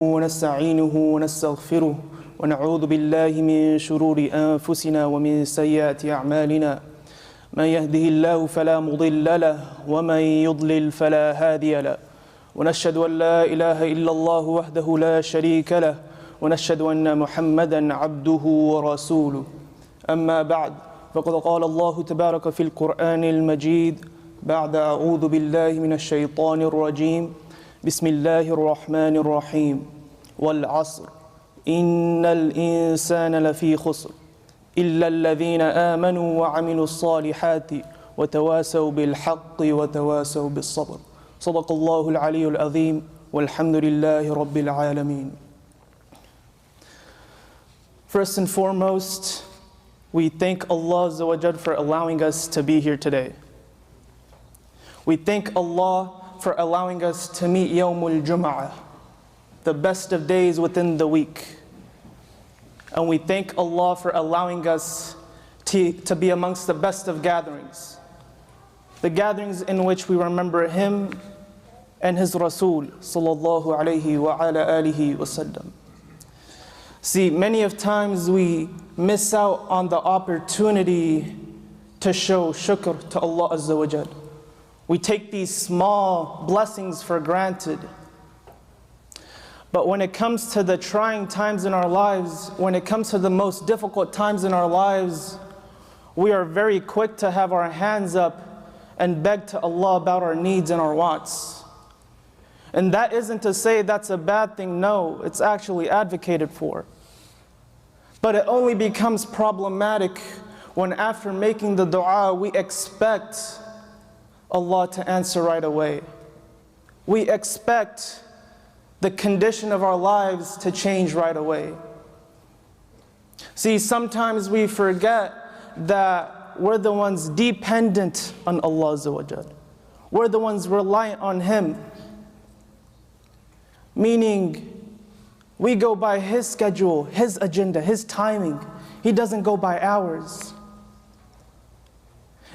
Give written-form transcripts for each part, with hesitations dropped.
ونستعينه ونستغفره ونعوذ بالله من شرور أنفسنا ومن سيئات أعمالنا من يهده الله فلا مضل له ومن يضلل فلا هادي له ونشهد أن لا إله إلا الله وحده لا شريك له ونشهد أن محمدا عبده ورسوله أما بعد فقد قال الله تبارك في القرآن المجيد بعد أعوذ بالله من الشيطان الرجيم بسم الله الرحمن الرحيم والعصر إن الإنسان لفي خسر إلا الذين آمنوا وعملوا الصالحات وتواسوا بالحق وتواسوا بالصبر صدق الله العلي العظيم والحمد لله رب العالمين. First and foremost, we thank Allah Azza wa Jal for allowing us to be here today. We thank Allah for allowing us to meet Yawmul Jummah, the best of days within the week. And we thank Allah for allowing us to be amongst the best of gatherings. The gatherings in which we remember Him and His Rasul sallallahu alayhi wa ala alihi wa sallam. See, many of times we miss out on the opportunity to show shukr to Allah Azza wa Jal. We take these small blessings for granted. But when it comes to the trying times in our lives, when it comes to the most difficult times in our lives, we are very quick to have our hands up and beg to Allah about our needs and our wants. And that isn't to say that's a bad thing, no, it's actually advocated for. But it only becomes problematic when after making the dua, we expect Allah to answer right away. We expect the condition of our lives to change right away. See, sometimes we forget that we're the ones dependent on Allah Azza wa Jal. We're the ones reliant on Him. Meaning, we go by His schedule, His agenda, His timing. He doesn't go by ours.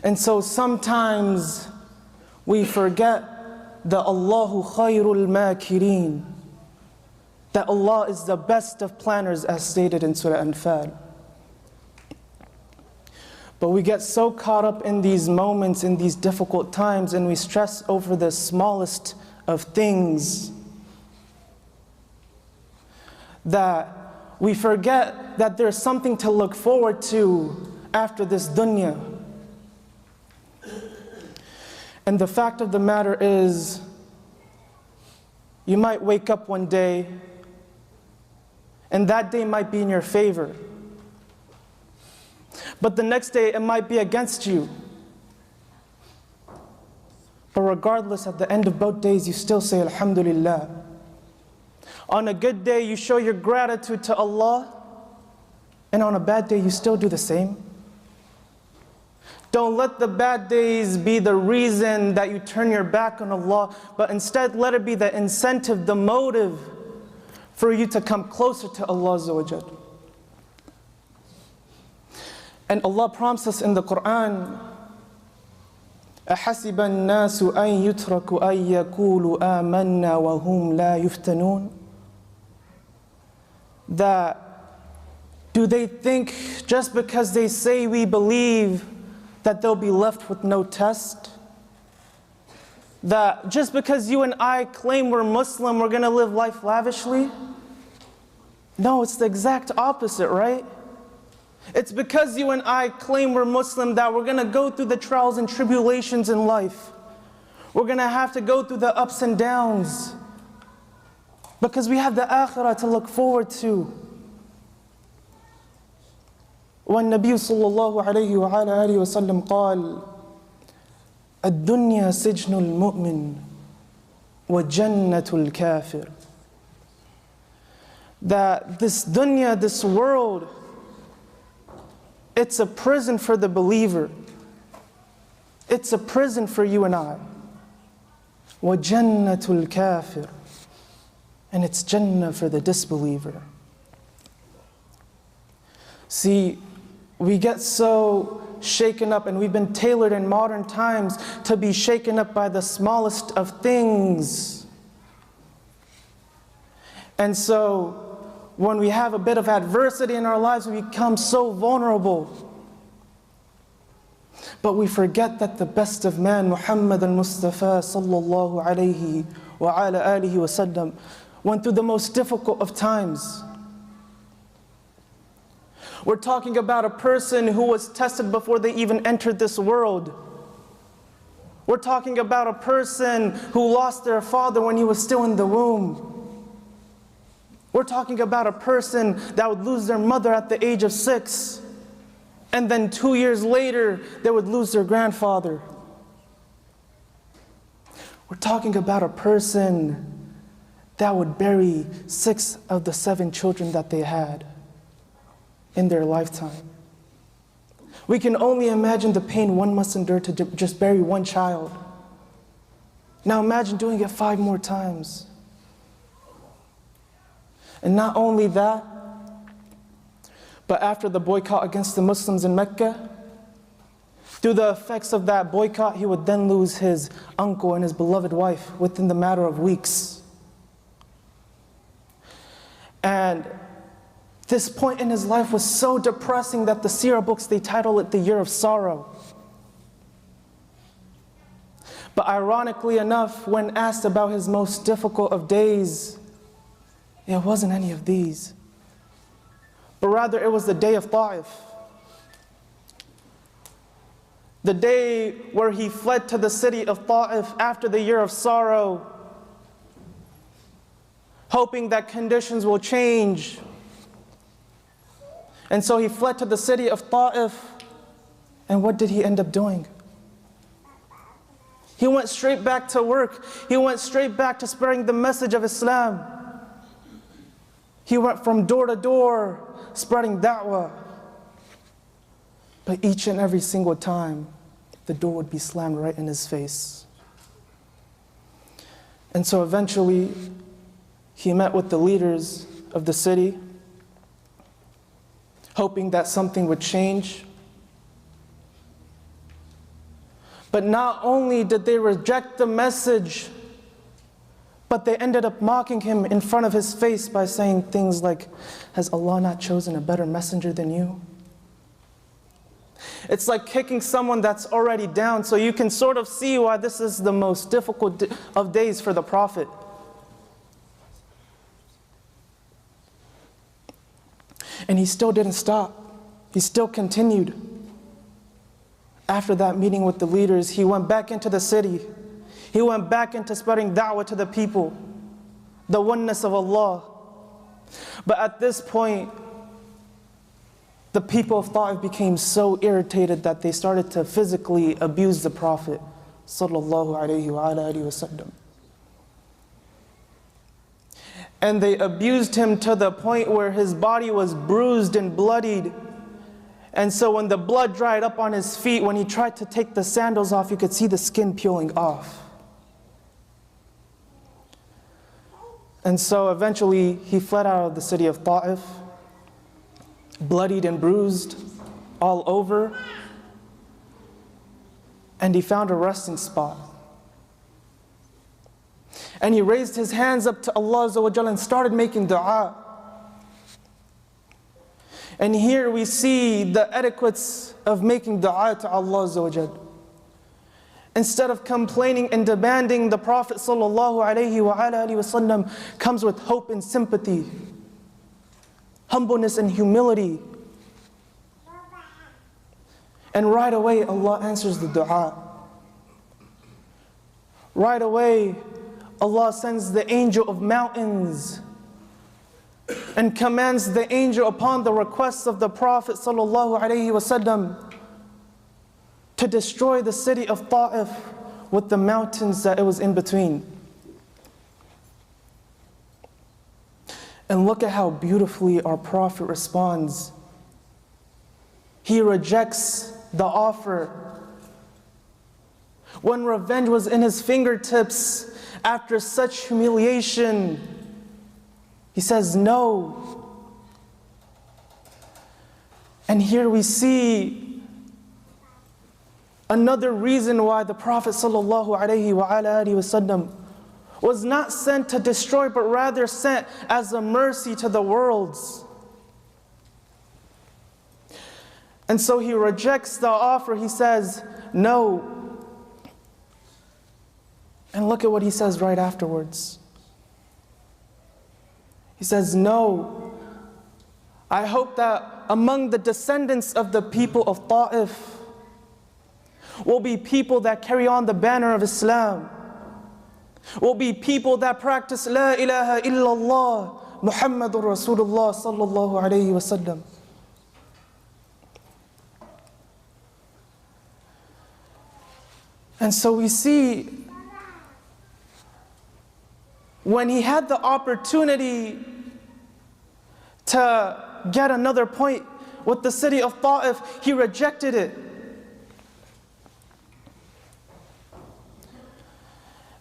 And so sometimes we forget that Allahu khayrul makirin, that Allah is the best of planners as stated in Surah Anfal. But we get so caught up in these moments, in these difficult times, and we stress over the smallest of things, that we forget that there's something to look forward to after this dunya. And the fact of the matter is, you might wake up one day, and that day might be in your favor. But the next day, it might be against you. But regardless, at the end of both days, you still say, Alhamdulillah. On a good day, you show your gratitude to Allah, and on a bad day, you still do the same. Don't let the bad days be the reason that you turn your back on Allah, but instead let it be the incentive, the motive for you to come closer to Allah Azza wa Jal. And Allah prompts us in the Quran, أَحَسِبَ النَّاسُ أَن يُتْرَكُوا أَن يَقُولُوا آمَنَّا وَهُمْ لَا يُفْتَنُونَ. That do they think just because they say we believe that they'll be left with no test? That just because you and I claim we're Muslim, we're going to live life lavishly? No, it's the exact opposite, right? It's because you and I claim we're Muslim that we're going to go through the trials and tribulations in life. We're going to have to go through the ups and downs because we have the akhirah to look forward to. والنبي صلى الله عليه وعلى آله وسلم قال الدنيا سجن المؤمن وجنة الكافر. That this dunya, this world, it's a prison for the believer. It's a prison for you and I. وَجَنَّةُ الْكَافِرِ. And it's Jannah for the disbeliever. See, we get so shaken up, and we've been tailored in modern times to be shaken up by the smallest of things. And so when we have a bit of adversity in our lives, we become so vulnerable. But we forget that the best of man, Muhammad al-Mustafa sallallahu alayhi wa ala alihi wa sallam, went through the most difficult of times. We're talking about a person who was tested before they even entered this world. We're talking about a person who lost their father when he was still in the womb. We're talking about a person that would lose their mother at the age of 6. And then 2 years later, they would lose their grandfather. We're talking about a person that would bury 6 of the 7 children that they had in their lifetime. We can only imagine the pain one must endure to just bury one child. Now imagine doing it 5 more times. And not only that, but after the boycott against the Muslims in Mecca, through the effects of that boycott, he would then lose his uncle and his beloved wife within the matter of weeks. And this point in his life was so depressing that the Seerah books, they title it the Year of Sorrow. But ironically enough, when asked about his most difficult of days, it wasn't any of these. But rather it was the day of Ta'if. The day where he fled to the city of Ta'if after the Year of Sorrow, hoping that conditions will change. And so he fled to the city of Ta'if, and what did he end up doing? He went straight back to work. He went straight back to spreading the message of Islam. He went from door to door, spreading da'wah. But each and every single time, the door would be slammed right in his face. And so eventually, he met with the leaders of the city, hoping that something would change. But not only did they reject the message, but they ended up mocking him in front of his face by saying things like, "Has Allah not chosen a better messenger than you?" It's like kicking someone that's already down, so you can sort of see why this is the most difficult of days for the Prophet. And he still didn't stop. He still continued. After that meeting with the leaders, he went back into the city. He went back into spreading da'wah to the people, the oneness of Allah. But at this point, the people of Ta'if became so irritated that they started to physically abuse the Prophet sallallahu alaihi wasallam. And they abused him to the point where his body was bruised and bloodied. And so when the blood dried up on his feet, when he tried to take the sandals off, you could see the skin peeling off. And so eventually he fled out of the city of Ta'if, bloodied and bruised all over. And he found a resting spot. And he raised his hands up to Allah Azza wa Jalla and started making dua. And here we see the etiquettes of making dua to Allah Azza wa Jalla. Instead of complaining and demanding, the Prophet sallallahu alaihi wasallam comes with hope and sympathy, humbleness and humility. And right away Allah answers the dua. Right away Allah sends the angel of mountains and commands the angel upon the request of the Prophet sallallahu alaihi wasallam to destroy the city of Ta'if with the mountains that it was in between. And look at how beautifully our Prophet responds. He rejects the offer. When revenge was in his fingertips, after such humiliation, he says no. And here we see another reason why the Prophet sallallahu alaihi wasallam was not sent to destroy, but rather sent as a mercy to the worlds. And so he rejects the offer. He says, no. And look at what he says right afterwards. He says, no. I hope that among the descendants of the people of Ta'if will be people that carry on the banner of Islam, will be people that practice La ilaha illallah Muhammadur Rasulullah sallallahu alayhi wa sallam. And so we see, when he had the opportunity to get another point with the city of Ta'if, he rejected it.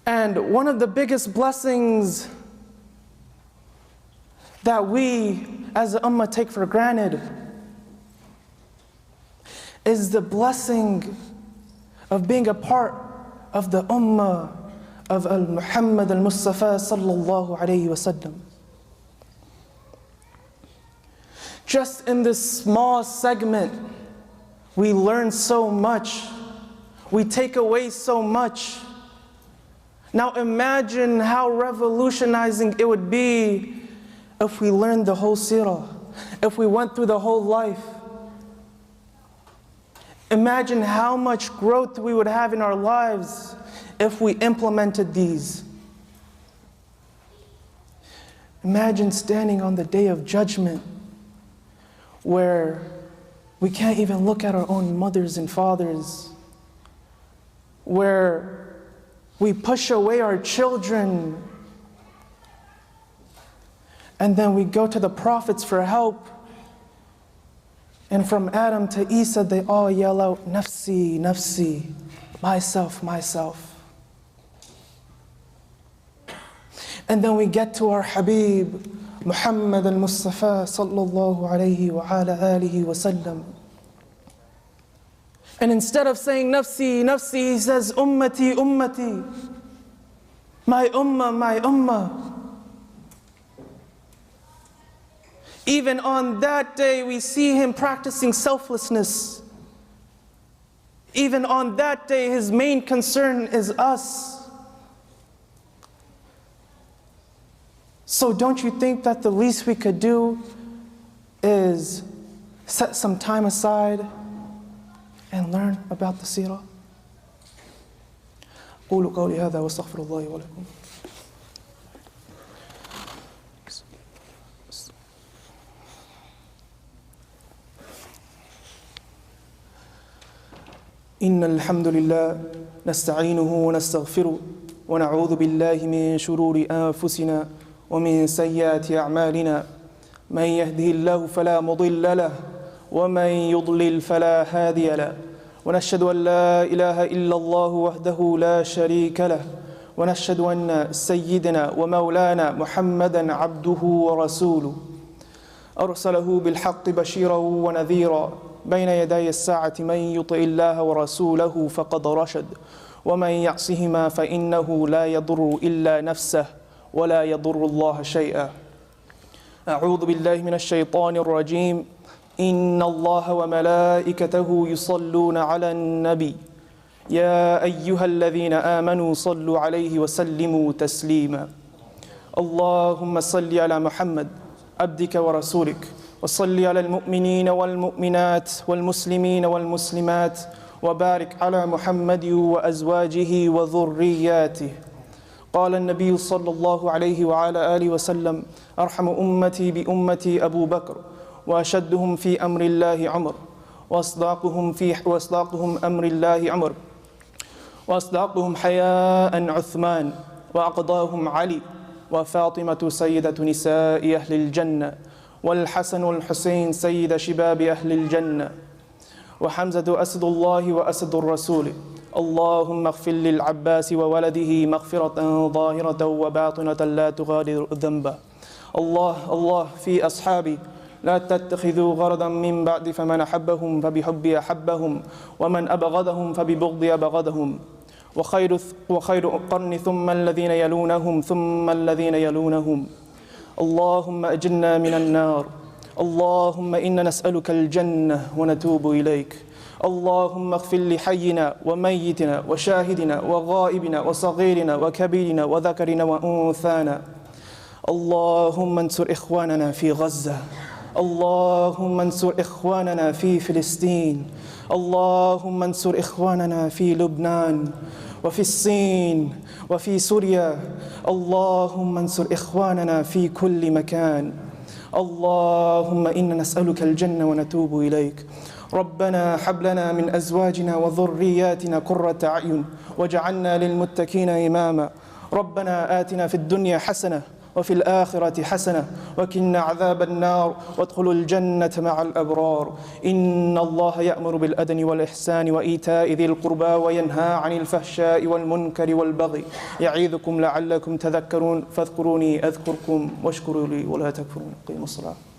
And one of the biggest blessings that we as the ummah take for granted is the blessing of being a part of the ummah of Muhammad al-Mustafa sallallahu alayhi wa sallam. Just in this small segment, we learn so much. We take away so much. Now imagine how revolutionizing it would be if we learned the whole seerah, if we went through the whole life. Imagine how much growth we would have in our lives if we implemented these. Imagine standing on the day of judgment where we can't even look at our own mothers and fathers, where we push away our children, and then we go to the prophets for help, and from Adam to Isa they all yell out, nafsi, nafsi, myself, myself. And then we get to our Habib, Muhammad al-Mustafa sallallahu alayhi wa ala alihi wa sallam. And instead of saying nafsi, nafsi, he says ummati, ummati. My ummah, my ummah. Even on that day we see him practicing selflessness. Even on that day his main concern is us. So don't you think that the least we could do is set some time aside and learn about the seerah? قولوا قولي هذا واستغفر الله ولكم. إن الحمد لله نستعينه ونستغفره ونعوذ بالله من شرور أنفسنا ومن سيئات أعمالنا من يهده الله فلا مضل له ومن يضلل فلا هادي له ونشهد أن لا إله إلا الله وحده لا شريك له ونشهد أن سيدنا ومولانا محمدا عبده ورسوله أرسله بالحق بشيرا ونذيرا بين يدي الساعة من يطع الله ورسوله فقد رشد ومن يعصهما فإنه لا يضر إلا نفسه ولا يضر الله شيئا. أعوذ بالله من الشيطان الرجيم. إن الله وملائكته يصلون على النبي يا أيها الذين آمنوا صلوا عليه وسلموا تسليما. اللهم صل على محمد عبدك ورسولك وصل على المؤمنين والمؤمنات والمسلمين والمسلمات وبارك على محمد وأزواجه وذرياته. قال النبي صلى الله عليه وعلى آله وسلم أرحم أمتي بأمتي أبو بكر وأشدهم في أمر الله عمر وأصداقهم أمر الله عمر وأصداقهم حياء عثمان وأقضاهم علي وفاطمة سيدة نساء أهل الجنة والحسن والحسين سيد شباب أهل الجنة وحمزة أسد الله وأسد الرسول. اللهم اغفر للعباس وولده مغفرة ظاهرة وباطنة لا تغادر ذنبا. الله في أصحابي لا تتخذوا غرضا من بعد فمن أحبهم فبحبي أحبهم ومن أبغضهم فببغضي أبغضهم وخير القرن ثم الذين يلونهم ثم الذين يلونهم. اللهم أجرنا من النار. اللهم إنا نسألك الجنة ونتوب إليك. اللهم اغفر لحينا وميتنا وشاهدنا وغائبنا وصغيرنا وكبيرنا وذكرنا وأنثانا. اللهم انصر إخواننا في غزة. اللهم انصر إخواننا في فلسطين. اللهم انصر إخواننا في لبنان وفي الصين وفي سوريا. اللهم انصر إخواننا في كل مكان. اللهم إنا نسألك الجنة ونتوب إليك. ربنا هب لنا من أزواجنا وذرياتنا قرة أعين واجعلنا للمتقين إماما. ربنا آتنا في الدنيا حسنة وفي الآخرة حسنة وقنا عذاب النار وادخلوا الجنة مع الأبرار. إن الله يأمر بالعدل والإحسان وإيتاء ذي القربى وينهى عن الفحشاء والمنكر والبغي يعظكم لعلكم تذكرون. فاذكروني أذكركم واشكروا لي ولا تكفرون. قيموا الصلاة.